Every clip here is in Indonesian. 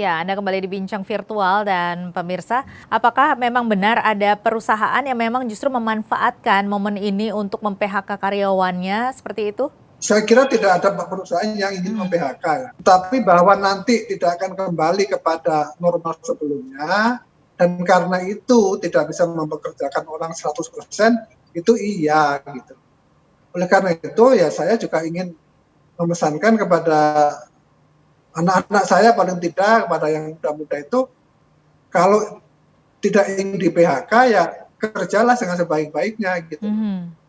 Ya, Anda kembali di Bincang Virtual dan pemirsa, apakah memang benar ada perusahaan yang memang justru memanfaatkan momen ini untuk mem-PHK karyawannya seperti itu? Saya kira tidak ada perusahaan yang ingin mem-PHK ya. Tapi bahwa nanti tidak akan kembali kepada normal sebelumnya, dan karena itu tidak bisa mempekerjakan orang 100%, itu iya gitu. Oleh karena itu ya saya juga ingin memesankan kepada anak-anak saya paling tidak, kepada yang muda-muda itu, kalau tidak ingin di PHK ya kerjalah dengan sebaik-baiknya gitu.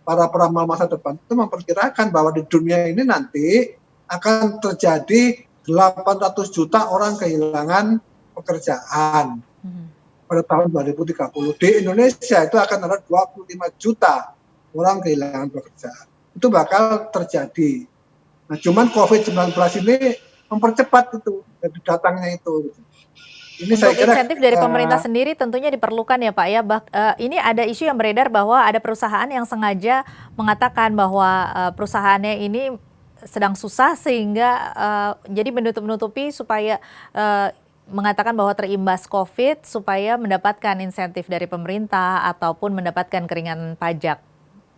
Para peramal masa depan itu memperkirakan bahwa di dunia ini nanti akan terjadi 800 juta orang kehilangan pekerjaan pada tahun 2030. Di Indonesia itu akan ada 25 juta orang kehilangan pekerjaan. Itu bakal terjadi. Nah, cuman COVID-19 ini mempercepat itu, datangnya itu. Ini untuk saya kira, insentif dari pemerintah sendiri tentunya diperlukan ya Pak ya. Ini ada isu yang beredar bahwa ada perusahaan yang sengaja mengatakan bahwa perusahaannya ini sedang susah sehingga jadi menutup-nutupi supaya mengatakan bahwa terimbas COVID supaya mendapatkan insentif dari pemerintah ataupun mendapatkan keringanan pajak.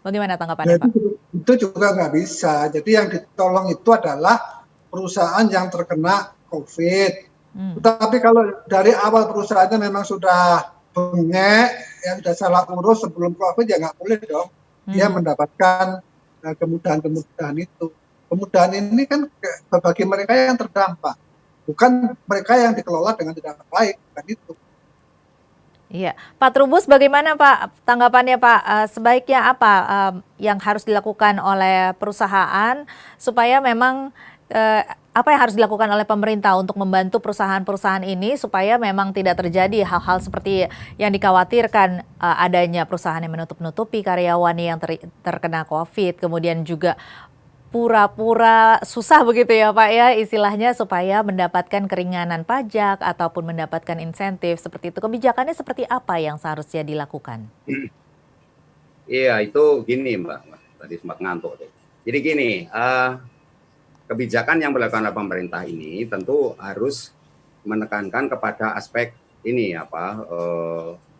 Bagaimana tanggapannya Pak? Itu juga nggak bisa. Jadi yang ditolong itu adalah perusahaan yang terkena COVID. Tetapi kalau dari awal perusahaannya memang sudah bengek, ya sudah salah urus sebelum COVID, ya nggak boleh dong dia mendapatkan kemudahan-kemudahan itu. Kemudahan ini kan bagi mereka yang terdampak, bukan mereka yang dikelola dengan tidak baik, bukan itu. Iya, Pak Trubus bagaimana Pak tanggapannya Pak? Sebaiknya apa yang harus dilakukan oleh perusahaan supaya memang apa yang harus dilakukan oleh pemerintah untuk membantu perusahaan-perusahaan ini supaya memang tidak terjadi hal-hal seperti yang dikhawatirkan adanya perusahaan yang menutup-nutupi karyawan yang terkena COVID, kemudian juga pura-pura susah begitu ya Pak ya istilahnya supaya mendapatkan keringanan pajak ataupun mendapatkan insentif seperti itu. Kebijakannya seperti apa yang seharusnya dilakukan? Iya itu gini Mbak, tadi sempat ngantuk. Jadi gini, kebijakan yang dilakukan oleh pemerintah ini tentu harus menekankan kepada aspek ini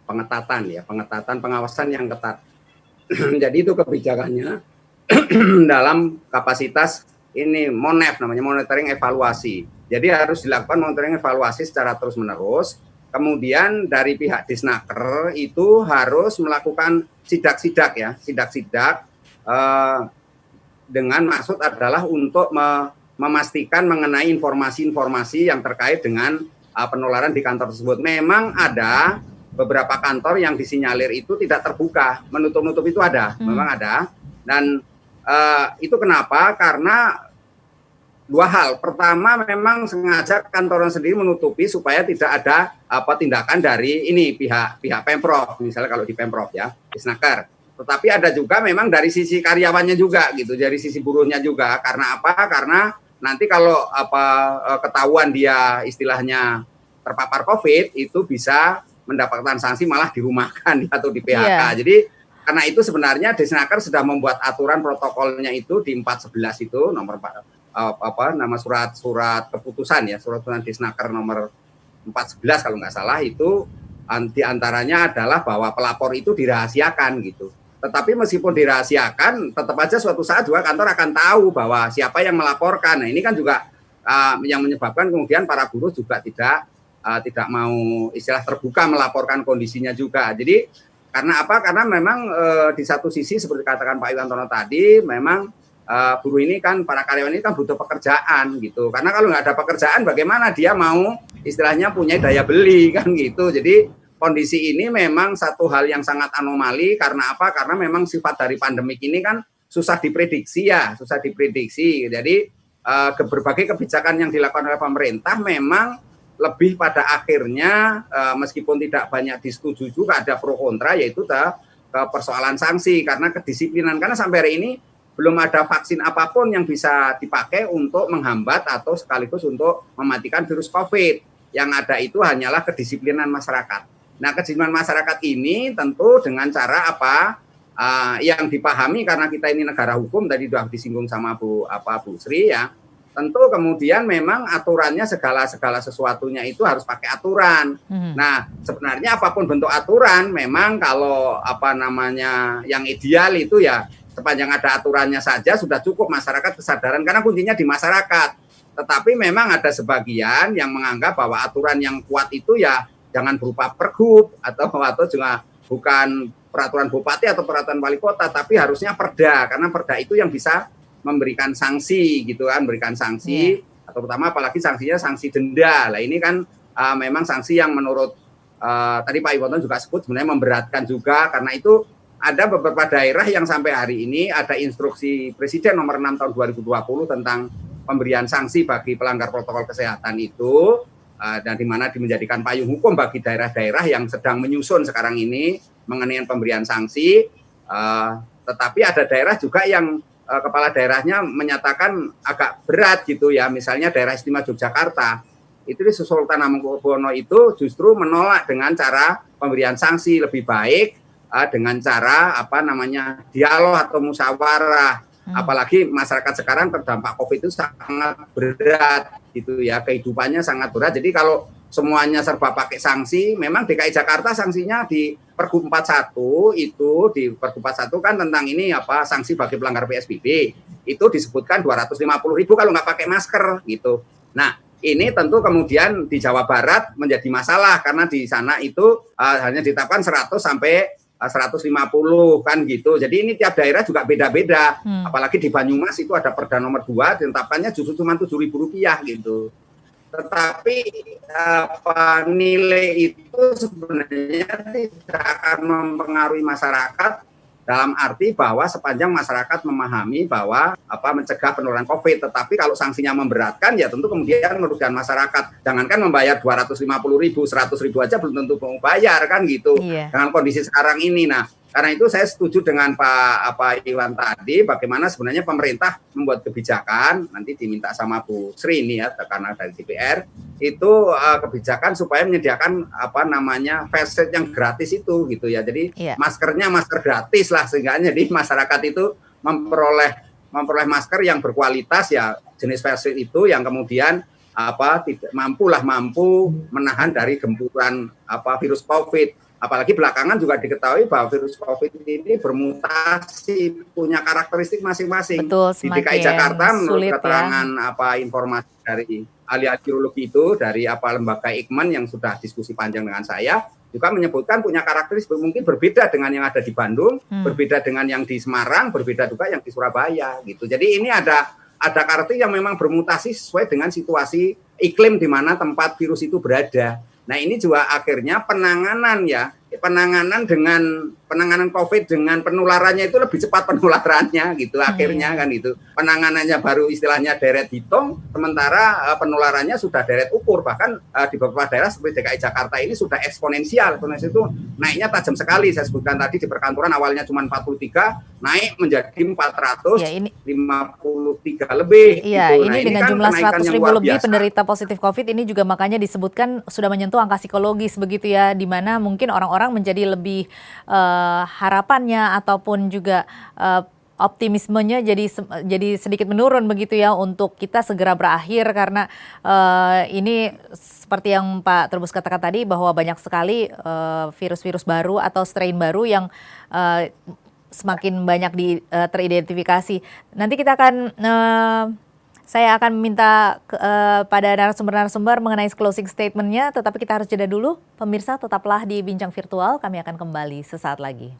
pengetatan pengawasan yang ketat. Jadi itu kebijakannya dalam kapasitas ini MONEV namanya, monitoring evaluasi. Jadi harus dilakukan monitoring evaluasi secara terus-menerus. Kemudian dari pihak Disnaker itu harus melakukan sidak-sidak dengan maksud adalah untuk memastikan mengenai informasi-informasi yang terkait dengan penularan di kantor tersebut. Memang ada beberapa kantor yang disinyalir itu tidak terbuka, menutup-nutup itu ada, memang ada. Dan itu kenapa? Karena dua hal. Pertama, memang sengaja kantornya sendiri menutupi supaya tidak ada tindakan dari ini pihak Pemprov, misalnya kalau di Pemprov ya, Disnaker. Tetapi ada juga memang dari sisi karyawannya juga gitu, dari sisi buruhnya juga. Karena apa? Karena nanti kalau ketahuan dia istilahnya terpapar COVID itu bisa mendapatkan sanksi malah dirumahkan atau di PHK. Yeah. Jadi karena itu sebenarnya Disnaker sudah membuat aturan protokolnya itu di 411 itu nomor nama surat keputusan ya, surat keputusan Disnaker nomor 411 kalau nggak salah itu diantaranya adalah bahwa pelapor itu dirahasiakan gitu. Tetapi meskipun dirahasiakan, tetap aja suatu saat juga kantor akan tahu bahwa siapa yang melaporkan. Nah ini kan juga yang menyebabkan kemudian para buruh juga tidak mau istilah terbuka melaporkan kondisinya juga. Jadi karena apa? Karena memang di satu sisi seperti katakan Pak Iwantono tadi, memang buruh ini kan, para karyawan ini kan butuh pekerjaan gitu. Karena kalau nggak ada pekerjaan, bagaimana dia mau istilahnya punya daya beli kan gitu. Jadi kondisi ini memang satu hal yang sangat anomali. Karena apa? Karena memang sifat dari pandemik ini kan susah diprediksi. Jadi berbagai kebijakan yang dilakukan oleh pemerintah memang lebih pada akhirnya meskipun tidak banyak disetujui juga ada pro kontra, yaitu ke persoalan sanksi karena kedisiplinan. Karena sampai hari ini belum ada vaksin apapun yang bisa dipakai untuk menghambat atau sekaligus untuk mematikan virus COVID. Yang ada itu hanyalah kedisiplinan masyarakat. Nah, kedisiplinan masyarakat ini tentu dengan cara yang dipahami karena kita ini negara hukum, tadi sudah disinggung sama Bu Sri ya. tentu kemudian memang aturannya segala sesuatunya itu harus pakai aturan. Nah, sebenarnya apapun bentuk aturan, memang kalau yang ideal itu ya sepanjang ada aturannya saja sudah cukup masyarakat kesadaran, karena kuncinya di masyarakat. Tetapi memang ada sebagian yang menganggap bahwa aturan yang kuat itu ya jangan berupa pergub atau juga bukan peraturan bupati atau peraturan wali kota, tapi harusnya perda, karena perda itu yang bisa memberikan sanksi gitu kan, memberikan sanksi atau pertama apalagi sanksinya sanksi denda. Lah ini kan memang sanksi yang menurut tadi Pak Iwanto juga sebut sebenarnya memberatkan juga, karena itu ada beberapa daerah yang sampai hari ini ada instruksi Presiden nomor 6 tahun 2020 tentang pemberian sanksi bagi pelanggar protokol kesehatan itu, dan di mana menjadikan payung hukum bagi daerah-daerah yang sedang menyusun sekarang ini mengenai pemberian sanksi. Tetapi ada daerah juga yang kepala daerahnya menyatakan agak berat gitu ya, misalnya daerah istimewa Yogyakarta itu di Sultan Hamengkubuwono itu justru menolak dengan cara pemberian sanksi lebih baik dengan cara dialog atau musyawarah. Apalagi masyarakat sekarang terdampak COVID itu sangat berat gitu ya, kehidupannya sangat berat. Jadi kalau semuanya serba pakai sanksi, memang DKI Jakarta sanksinya di Pergub 41 itu, di Pergub 41 kan tentang ini sanksi bagi pelanggar PSBB itu disebutkan 250.000 kalau nggak pakai masker gitu. Nah, ini tentu kemudian di Jawa Barat menjadi masalah karena di sana itu hanya ditetapkan 100 sampai 150 kan gitu. Jadi ini tiap daerah juga beda-beda. Apalagi di Banyumas itu ada Perda nomor 2 ditetapkannya justru cuma Rp7.000 gitu. Tetapi nilai itu sebenarnya tidak akan mempengaruhi masyarakat dalam arti bahwa sepanjang masyarakat memahami bahwa mencegah penularan COVID. Tetapi kalau sanksinya memberatkan ya tentu kemudian merugikan masyarakat. Jangankan membayar 250.000, 100.000 aja belum tentu mau bayar kan gitu. Dengan kondisi sekarang ini. Nah, karena itu saya setuju dengan Pak Iwan tadi, bagaimana sebenarnya pemerintah membuat kebijakan, nanti diminta sama Bu Sri ini ya, karena dari DPR, itu kebijakan supaya menyediakan face shield yang gratis itu gitu ya. Jadi maskernya masker gratis lah, sehingga jadi masyarakat itu memperoleh masker yang berkualitas ya, jenis face shield itu yang kemudian mampu menahan dari gempuran virus COVID. Apalagi belakangan juga diketahui bahwa virus COVID ini bermutasi, punya karakteristik masing-masing. Betul, di DKI Jakarta menurut sulit, keterangan informasi dari ahli virologi itu dari lembaga Eijkman yang sudah diskusi panjang dengan saya juga menyebutkan punya karakteristik mungkin berbeda dengan yang ada di Bandung, berbeda dengan yang di Semarang, berbeda juga yang di Surabaya gitu. Jadi ini ada karakteristik yang memang bermutasi sesuai dengan situasi iklim di mana tempat virus itu berada. Nah ini juga akhirnya penanganan COVID dengan penularannya itu lebih cepat penularannya gitu akhirnya kan itu. Penanganannya baru istilahnya deret hitung, sementara penularannya sudah deret ukur. Bahkan di beberapa daerah seperti DKI Jakarta ini sudah eksponensial. Eksponensial itu naiknya tajam sekali. Saya sebutkan tadi di perkantoran awalnya cuma 43, naik menjadi 453 lebih. Iya, gitu. ini dengan jumlah 100.000 lebih penderita positif COVID ini juga makanya disebutkan sudah menyentuh angka psikologis begitu ya, di mana mungkin orang-orang menjadi lebih harapannya ataupun juga optimismenya jadi sedikit menurun begitu ya untuk kita segera berakhir, karena ini seperti yang Pak Trubus katakan tadi bahwa banyak sekali virus-virus baru atau strain baru yang semakin banyak teridentifikasi. Nanti kita akan saya akan minta pada narasumber-narasumber mengenai closing statement-nya, tetapi kita harus jeda dulu. Pemirsa tetaplah di Bincang Virtual, kami akan kembali sesaat lagi.